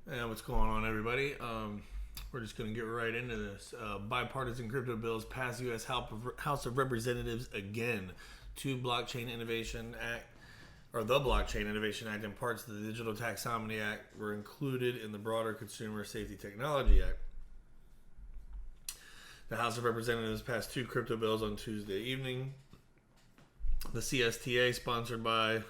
What's going on, everybody? We're just going to get right into this. Bipartisan crypto bills pass U.S. House of Representatives again. The Blockchain Innovation Act and parts of the Digital Taxonomy Act were included in the broader Consumer Safety Technology Act. The House of Representatives passed two crypto bills on Tuesday evening. The CSTA, sponsored by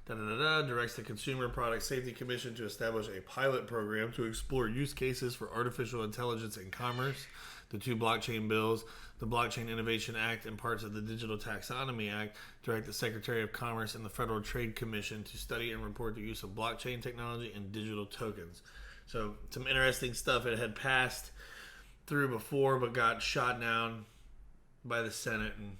directs the Consumer Product Safety Commission to establish a pilot program to explore use cases for artificial intelligence in commerce. The two blockchain bills, the Blockchain Innovation Act and parts of the Digital Taxonomy Act, direct the Secretary of Commerce and the Federal Trade Commission to study and report the use of blockchain technology and digital tokens. So, some interesting stuff. It had passed through before but got shot down by the Senate and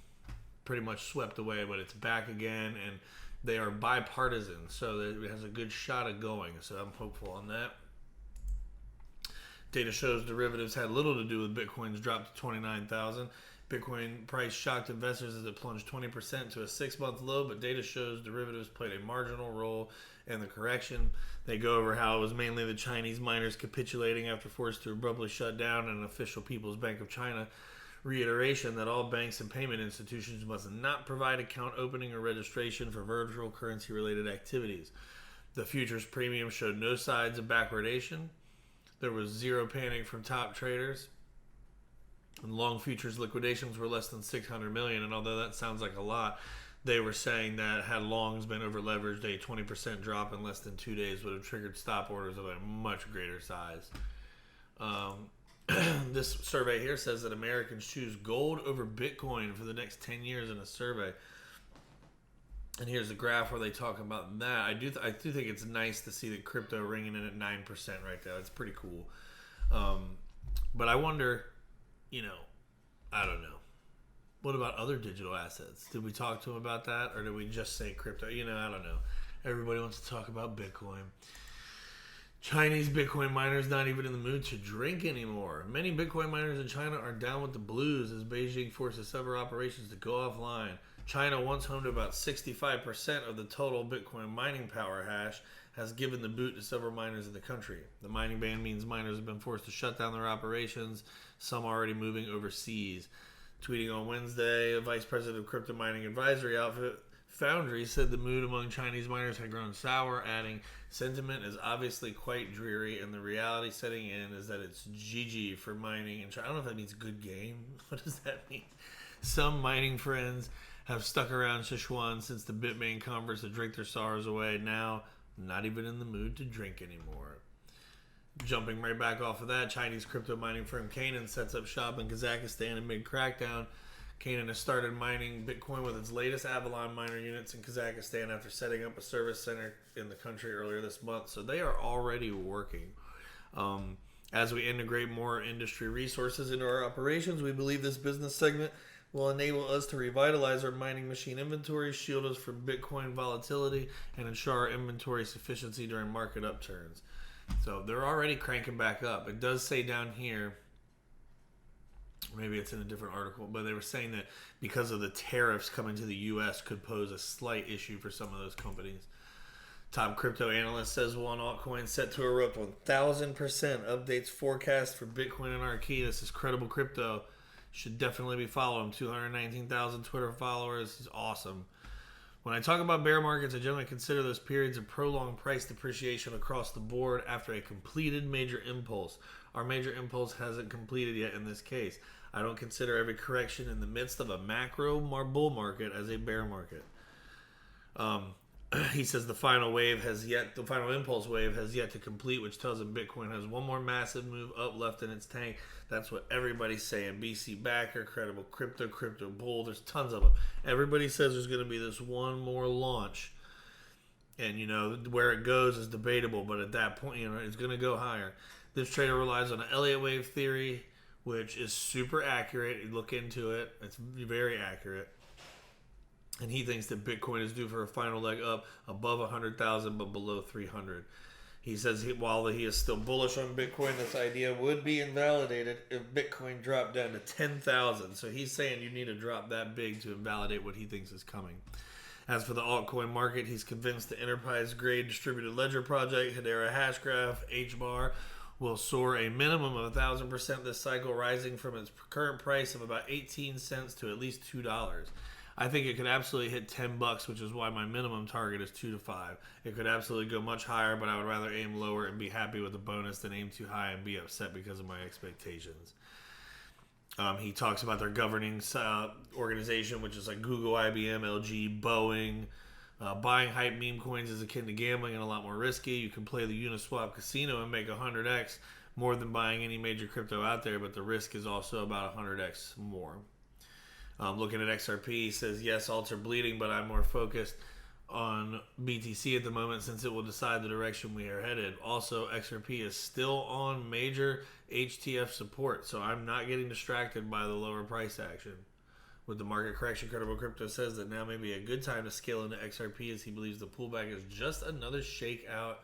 pretty much swept away, but it's back again, and they are bipartisan, so it has a good shot of going. So I'm hopeful on that. Data shows derivatives had little to do with Bitcoin's drop to 29,000. Bitcoin price shocked investors as it plunged 20% to a 6-month low, but data shows derivatives played a marginal role in the correction. They go over how it was mainly the Chinese miners capitulating after forced to abruptly shut down an official People's Bank of China reiteration that all banks and payment institutions must not provide account opening or registration for virtual currency related activities. The futures premium showed no signs of backwardation. There was zero panic from top traders. And long futures liquidations were less than 600 million, and although that sounds like a lot, they were saying that had longs been over leveraged, a 20% drop in less than 2 days would have triggered stop orders of a much greater size. This survey here says that Americans choose gold over Bitcoin for the next 10 years in a survey. And here's a graph where they talk about that. I do think it's nice to see the crypto ringing in at 9% right there. That's pretty cool. But I wonder, I don't know. What about other digital assets? Did we talk to them about that, or did we just say crypto? I don't know. Everybody wants to talk about Bitcoin. Chinese Bitcoin miners not even in the mood to drink anymore. Many Bitcoin miners in China are down with the blues as Beijing forces several operations to go offline. China, once home to about 65% of the total Bitcoin mining power hash, has given the boot to several miners in the country. The mining ban means miners have been forced to shut down their operations, some already moving overseas. Tweeting on Wednesday, a vice president of crypto mining advisory outfit Foundry said the mood among Chinese miners had grown sour, adding, "Sentiment is obviously quite dreary, and the reality setting in is that it's GG for mining in China." I don't know if that means good game. What does that mean? Some mining friends have stuck around Sichuan since the Bitmain converts to drink their sorrows away. Now, not even in the mood to drink anymore. Jumping right back off of that, Chinese crypto mining firm Canaan sets up shop in Kazakhstan amid crackdown. Canaan has started mining Bitcoin with its latest Avalon miner units in Kazakhstan after setting up a service center in the country earlier this month. So they are already working. As we integrate more industry resources into our operations, we believe this business segment will enable us to revitalize our mining machine inventory, shield us from Bitcoin volatility, and ensure our inventory sufficiency during market upturns. So they're already cranking back up. It does say down here, maybe it's in a different article, but they were saying that because of the tariffs coming to the U.S. could pose a slight issue for some of those companies. Top crypto analyst says one altcoin set to erupt 1,000%. Updates forecast for Bitcoin and Archie. This is credible crypto. Should definitely be following him. 219,000 Twitter followers. He's awesome. When I talk about bear markets, I generally consider those periods of prolonged price depreciation across the board after a completed major impulse. Our major impulse hasn't completed yet in this case. I don't consider every correction in the midst of a macro bull market as a bear market. He says the final impulse wave has yet to complete, which tells him Bitcoin has one more massive move up left in its tank. That's what everybody's saying. BC Backer, Credible Crypto, Crypto Bull, there's tons of them. Everybody says there's going to be this one more launch. And, where it goes is debatable, but at that point, it's going to go higher. This trader relies on an Elliott wave theory, which is super accurate. You look into it. It's very accurate. And he thinks that Bitcoin is due for a final leg up above 100,000 but below 300. He says while he is still bullish on Bitcoin, this idea would be invalidated if Bitcoin dropped down to 10,000. So he's saying you need to drop that big to invalidate what he thinks is coming. As for the altcoin market, he's convinced the enterprise-grade distributed ledger project, Hedera Hashgraph, HBAR, will soar a minimum of 1,000% this cycle, rising from its current price of about 18 cents to at least $2. I think it could absolutely hit $10, which is why my minimum target is 2 to 5. It could absolutely go much higher, but I would rather aim lower and be happy with the bonus than aim too high and be upset because of my expectations. He talks about their governing organization, which is like Google, IBM, LG, Boeing. Buying hype meme coins is akin to gambling and a lot more risky. You can play the Uniswap casino and make 100x more than buying any major crypto out there, but the risk is also about 100x more. Looking at XRP, he says, yes, alts are bleeding, but I'm more focused on BTC at the moment since it will decide the direction we are headed. Also, XRP is still on major HTF support, so I'm not getting distracted by the lower price action. With the market correction, Credible Crypto says that now may be a good time to scale into XRP as he believes the pullback is just another shakeout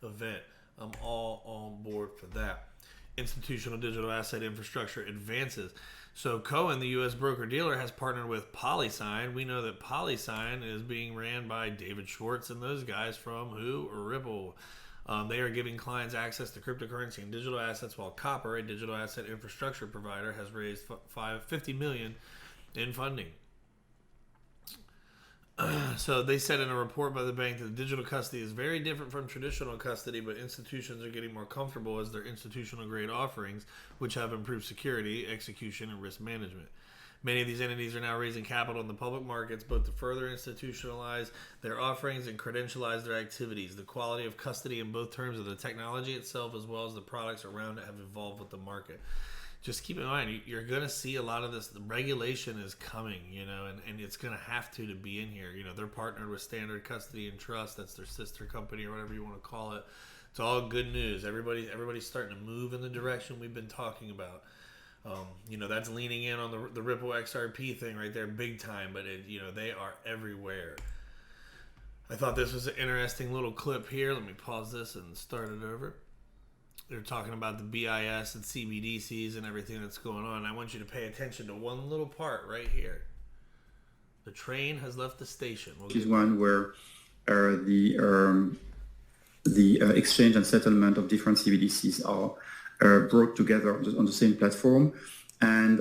event. I'm all on board for that. Institutional digital asset infrastructure advances. So Cohen, the U.S. broker-dealer, has partnered with Polysign. We know that Polysign is being ran by David Schwartz and those guys from who? Ripple. They are giving clients access to cryptocurrency and digital assets, while Copper, a digital asset infrastructure provider, has raised $50 million in funding. So they said in a report by the bank that digital custody is very different from traditional custody, but institutions are getting more comfortable as their institutional grade offerings, which have improved security, execution, and risk management. Many of these entities are now raising capital in the public markets, both to further institutionalize their offerings and credentialize their activities. The quality of custody in both terms of the technology itself as well as the products around it have evolved with the market. Just keep in mind, you're going to see a lot of this. The regulation is coming, and it's going to have to be in here. They're partnered with Standard Custody and Trust. That's their sister company or whatever you want to call it. It's all good news. Everybody's starting to move in the direction we've been talking about. That's leaning in on the Ripple XRP thing right there big time, but they are everywhere. I thought this was an interesting little clip here. Let me pause this and start it over. They're talking about the BIS and CBDCs and everything that's going on. I want you to pay attention to one little part right here. The train has left the station. Which is one where the exchange and settlement of different CBDCs are brought together on the same platform. And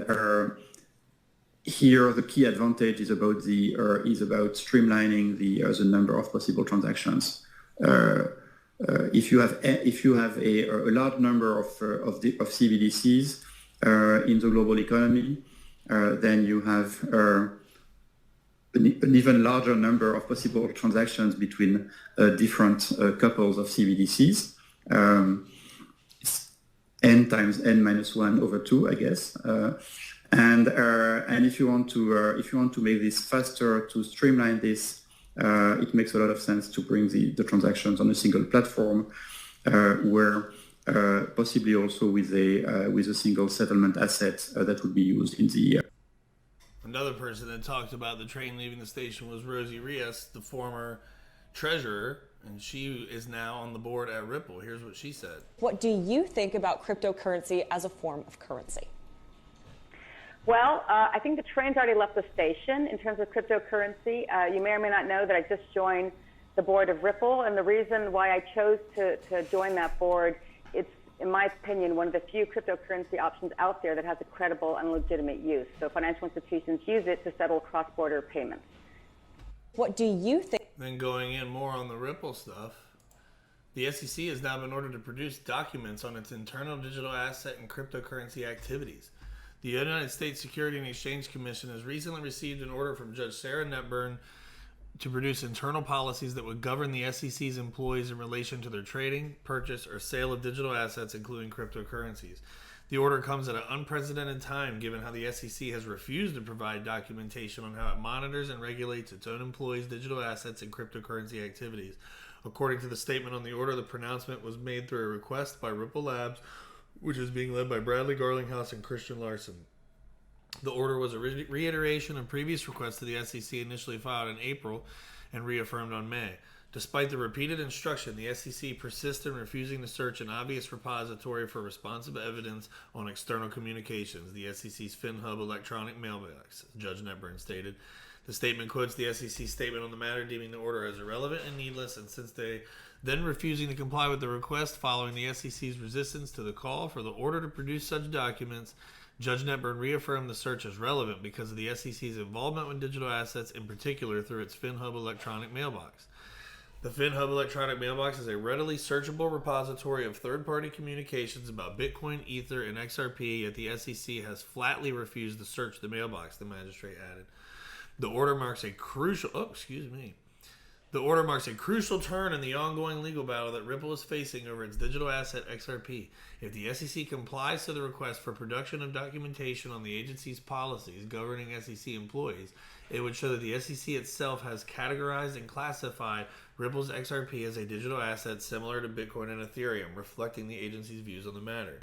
here the key advantage is about streamlining the number of possible transactions. If you have a large number of CBDCs in the global economy, then you have an even larger number of possible transactions between different couples of CBDCs. It's n times n minus 1 over 2, I guess. And if you want to make this faster, to streamline this, it makes a lot of sense to bring the transactions on a single platform, where possibly also with a single settlement asset that would be used in the. Another person that talked about the train leaving the station was Rosie Riaz, the former treasurer, and she is now on the board at Ripple. Here's what she said. What do you think about cryptocurrency as a form of currency? Well, I think the train's already left the station in terms of cryptocurrency. You may or may not know that I just joined the board of Ripple, and the reason why I chose to join that board, it's, in my opinion, one of the few cryptocurrency options out there that has a credible and legitimate use. So financial institutions use it to settle cross-border payments. What do you think? Then going in more on the Ripple stuff, the SEC has now been ordered to produce documents on its internal digital asset and cryptocurrency activities. The United States Securities and Exchange Commission has recently received an order from Judge Sarah Netburn to produce internal policies that would govern the SEC's employees in relation to their trading, purchase, or sale of digital assets, including cryptocurrencies. The order comes at an unprecedented time, given how the SEC has refused to provide documentation on how it monitors and regulates its own employees' digital assets and cryptocurrency activities. According to the statement on the order, the pronouncement was made through a request by Ripple Labs, which is being led by Bradley Garlinghouse and Christian Larson. The order was a reiteration of previous requests to the SEC initially filed in April and reaffirmed on May. Despite the repeated instruction, the SEC persists in refusing to search an obvious repository for responsive evidence on external communications, the SEC's FinHub electronic mailbox, Judge Netburn stated. The statement quotes the SEC statement on the matter, deeming the order as irrelevant and needless, and since they then refusing to comply with the request following the SEC's resistance to the call for the order to produce such documents, Judge Netburn reaffirmed the search as relevant because of the SEC's involvement with digital assets, in particular through its FinHub electronic mailbox. The FinHub electronic mailbox is a readily searchable repository of third-party communications about Bitcoin, Ether, and XRP, yet the SEC has flatly refused to search the mailbox, the magistrate added. The order marks a crucial turn in the ongoing legal battle that Ripple is facing over its digital asset XRP. If the SEC complies to the request for production of documentation on the agency's policies governing SEC employees, it would show that the SEC itself has categorized and classified Ripple's XRP as a digital asset similar to Bitcoin and Ethereum, reflecting the agency's views on the matter.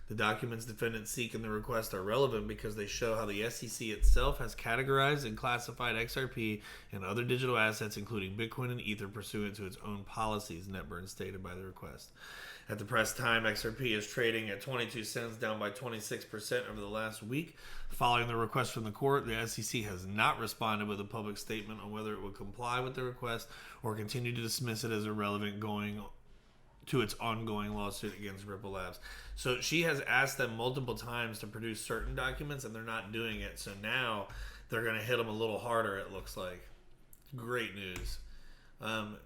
The documents defendants seek in the request are relevant because they show how the SEC itself has categorized and classified XRP and other digital assets, including Bitcoin and Ether, pursuant to its own policies, Netburn stated by the request. At the press time, XRP is trading at 22 cents, down by 26% over the last week. Following the request from the court, the SEC has not responded with a public statement on whether it would comply with the request or continue to dismiss it as irrelevant going to its ongoing lawsuit against Ripple Labs. So she has asked them multiple times to produce certain documents, and they're not doing it. So now they're going to hit them a little harder, it looks like. Great news.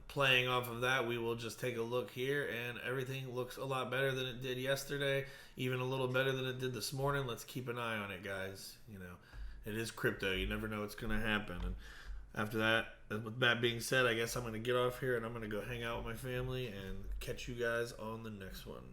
Playing off of that, we will just take a look here, and everything looks a lot better than it did yesterday, even a little better than it did this morning. Let's keep an eye on it, guys. You know, it is crypto. You never know what's going to happen. And after that, with that being said, I guess I'm going to get off here, and I'm going to go hang out with my family and catch you guys on the next one.